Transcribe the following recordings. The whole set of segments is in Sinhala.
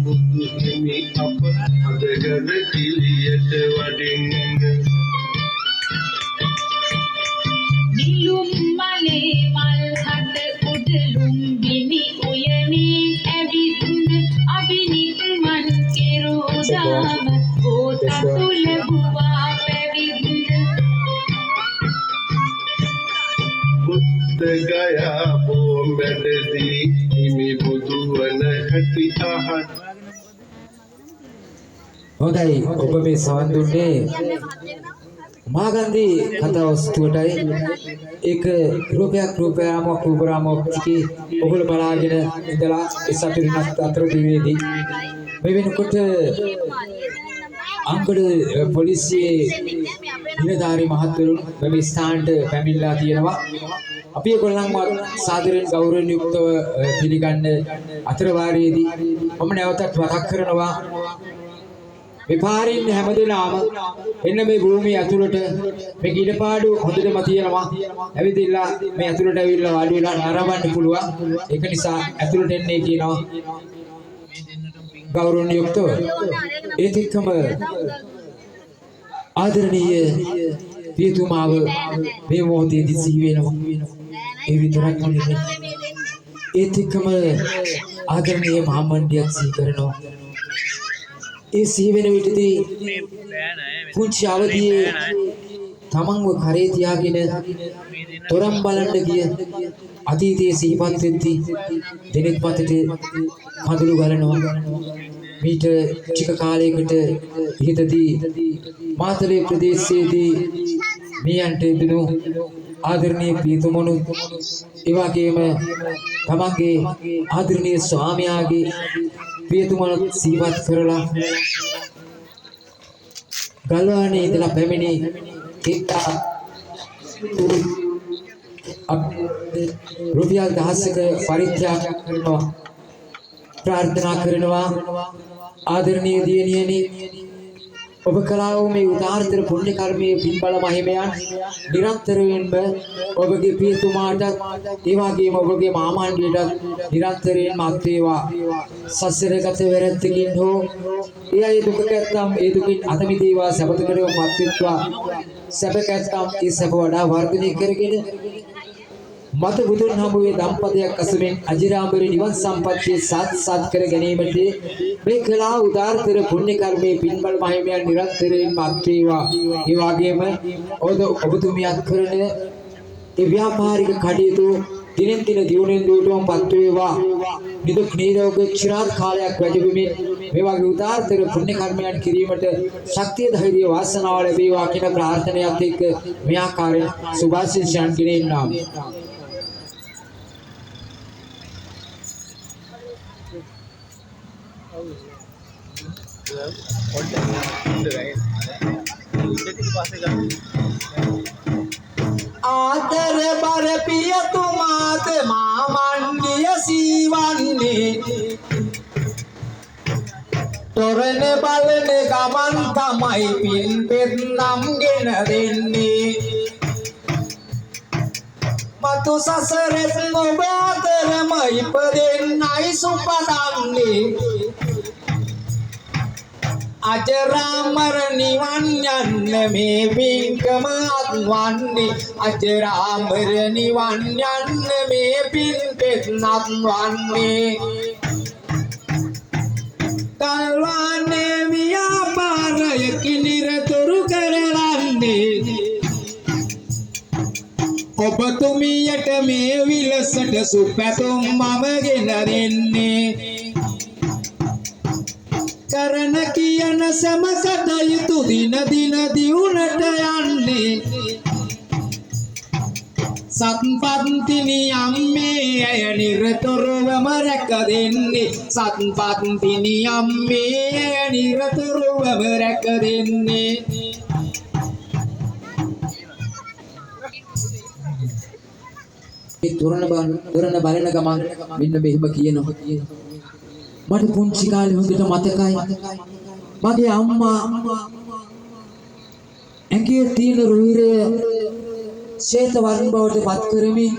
බුදු හිමි අප අදගෙන කිලියට වඩින්න නිලුම් මලේ මල් හට උඩලුම් ගිනි උයනේ ඇවිත් අබිනික්මන් කෙරුදාම කෝතතු ලැබුවා පැවිද්ද බුද්ධ ගයා බොම්බැඩදී හිමි බුදු වන හැටි අහත් හොඳයි ඔබ මේ සවන් දුන්නේ මාගන්දී කතා වස්තුවටයි ඒක රූපරාමයක් ටිකේ ඔගොල්ලෝ බලාගෙන ඉඳලා ඒ සතුටින් අතරතුරේදී මේ වෙනකොට අංගඩ පොලිසියේ නිලධාරී මහත්වරුන් මේ ස්ථානට පැමිණලා තියෙනවා අපි ඒගොල්ලන්ව සාදරයෙන් ගෞරවයෙන් යුක්තව පිළිගන්න අතර වාරයේදී මම නැවතත් මතක් කරනවා මේ පාරින් හැමදෙනාම එන්න මේ භූමිය ඇතුළට මේ ඉඩපාඩු හොඳටම තියෙනවා. ඇවිදilla මේ ඇතුළට ඇවිල්ලා වාඩි වෙලා ආරම්භන්න පුළුවන්. ඒක නිසා ඇතුළට එන්නේ කියනවා. ගෞරවණීය යුක්තව ඒත් එක්කම ආදරණීය පියතුමාව මේ මොහොතේදී සිහි වෙනවා. ඒ විතරක් නෙවෙයි. ඒත් එක්කම ආදරණීය මහමණ්ඩියක් සිහි කරනවා. ඒ සිහිවෙන විටදී පුංචි අවදියේ තමන්ව කරේ තියාගෙන තොරම් බලන්න ගිය අතීතයේ සිහිපත් වෙද්දී දෙනෙක් මතට කඳුළු ගලනවා මීට ටික කාලයකට ඉහතදී මාතලේ ප්‍රදේශයේදී මියන්ට ඉදුණු ආදරණීය පියතුමනු ඒ වගේම තමන්ගේ ආදරණීය ස්වාමියාගේ පියතුමනු සිහිපත් කරලා ගල්වානේ ඉඳලා පැමිණි එක්කා රුපියල් 10ක පරිත්‍යාග කරනවා ප්‍රාර්ථනා කරනවා ආදරණීය දියණියනි ඔබ කළා වූ මේ උදාාරතර පුණ්‍ය කර්මයේ පින්බල මහිමයන් නිරන්තරයෙන්ම ඔබගේ පියතුමාට ඒ වගේම ඔබගේ මාමණ්ඩියට නිරන්තරයෙන්ම අත් වේවා සසරගත වෙරැත්තකින් හෝ ඒ අය දුක කැත්තම් ඒ දුකින් අත මිදේවා සබතකරව මත්විත්වා සැපකැත්තම් ඒ සැප වඩා වර්ධනය කරගෙන මත බුදුන් හමුවේ දම්පතයක් අසුමින් අජිරාමර නිවන් සම්පත්තිය සාත් කර ගැනීමට මේ කලා උදාාරතර පුණ්‍ය කර්මයේ පින්බල මහිමයන් නිරන්තරයෙන්ම අත් වේවා ඒ වගේම ඔබතුමියත් කරන ඒ ව්‍යාපාරික කටයුතු දිනෙන් දින දියුණුවෙන් දියුණුවටපත් වේවා නිදුක් නිරෝගී චිරාත් කාලයක් වැඩිවීමෙන් මේ වගේ උදාාරතර පුණ්‍ය කර්මයන් කිරීමට ශක්තිය ධෛර්ය වාසනාව ලැබේවා කියන ප්‍රාර්ථනාවත් එක්ක මේ ආකාරයෙන් සුභාශිංසයන් ගෙනෙන්නා ආදර බර පියතුමාත මාමණ්ඩිය සීවන්නේ තොරණ බලන ගමන් තමයි පින් පෙන්නම් ගෙන දෙන්නේ මතු සසරෙත් ඔබ අතරම ඉපදෙන්නයි සුපදන්නේ අජරාමර නිවන් යන්න මේ පින්කම අත්වන්නේ අජරාමර නිවන් යන්න මේ පින් පෙත් නත්වන්නේ කල්වානේ ව්‍යාපාරයක නිරතුරු කරලන්නේ ඔබතුමියට මේ විලසට සුපැතුම් මම ගෙන දෙන්නේ කරන කියන සම කටයුතු දින දින දියුණට යන්නේ සත්පත්තිනි අම්මේ අය නිරතුරුවම රැක දෙන්නේ සත්පත්තිනි අම්මේ අය නිරතුරුවම රැක දෙන්නේ ඒ තොරණ බලන ගමන් මෙන්න මෙහෙම කියනවා මට පුංචි කාලේ හොඳට මතකයි මගේ අම්මා ඇඟේ තියෙන රුහිරය ශ්වේත වර්ණ බවට පත් කරමින්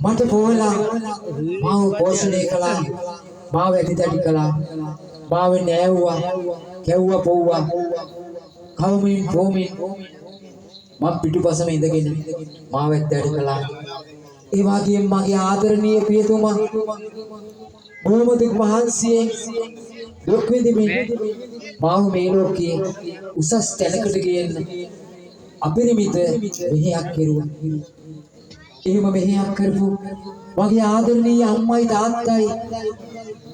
මට පොවලා මාව පෝෂණය කළා මාව ඇතිතටි කළා. මාව නෑවුවා, කැව්වා පොව්වා. කවමින් පොමින් මම පිටුපසම ඉඳගෙන මාව ඇත්තටි කළා. ඒ වගේම මගේ ආදරණීය පියතුමා බොහොම දුක් මහන්සියෙන් දුක් විඳිමින් මාව මේ ලෝකයේ උසස් තැනකට ගේන්න අපරිමිත මෙහෙයක් කෙරුවා. එහෙම මෙහෙයක් කරපු මගේ ආදරණීය අම්මයි තාත්තයි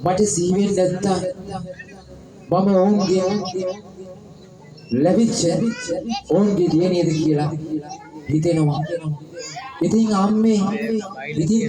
මට සීවෙන් නැත්තා. මම ඔවුන්ගේ ලැබිච්ච ඔවුන්ගේ දියණියද කියලා හිතෙනවා. ඉතින් අම්මේ ඉතින්